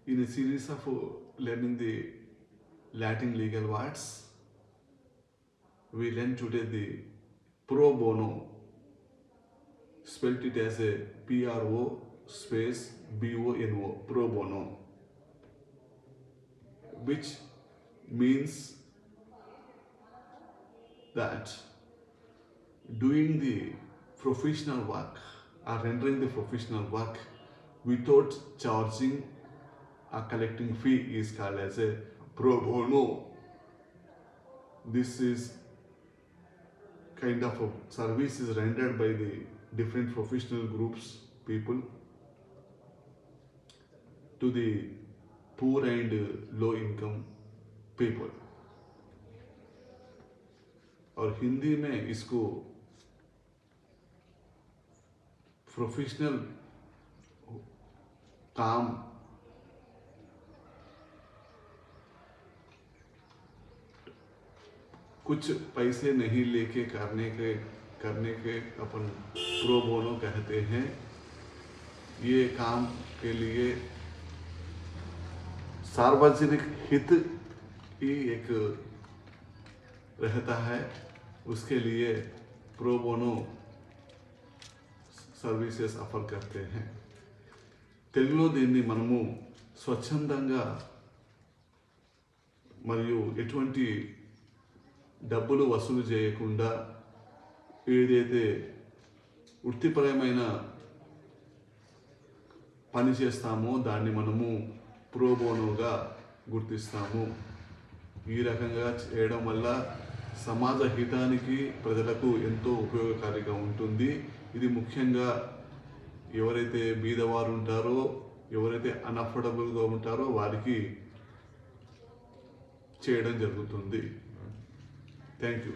In a series of learning the Latin legal words, we learn today the pro bono, spelled it as a PRO space BONO, pro bono, which means that doing the professional work or rendering the professional work without charging or collecting fee is called as a pro bono. This is kind of a service is rendered by the different professional groups, people, to the poor and low income people. और हिंदी में इसको professional काम कुछ पैसे नहीं लेके करने के अपन प्रो बोनो कहते हैं। ये काम के लिए सार्वजनिक हित ही एक रहता है, उसके लिए प्रो बोनो సర్వీసెస్ ఆఫర్ करते हैं। తెలుగులో దీన్ని మనము స్వచ్ఛందంగా మరియు ఎటువంటి డబ్బులు వసూలు చేయకుండా ఏదైతే వృత్తిపరమైన పని చేస్తామో దాన్ని మనము ప్రో బోనోగా గుర్తిస్తాము। ఈ రకంగా చేయడం వల్ల సమాజ హితానికి ప్రజలకు ఎంతో ఉపయోగకారిగా ఉంటుంది। ఇది ముఖ్యంగా ఎవరైతే బీదవారు ఉంటారో, ఎవరైతే అన్అఫోర్డబుల్గా ఉంటారో వారికి చేయడం జరుగుతుంది। Thank you.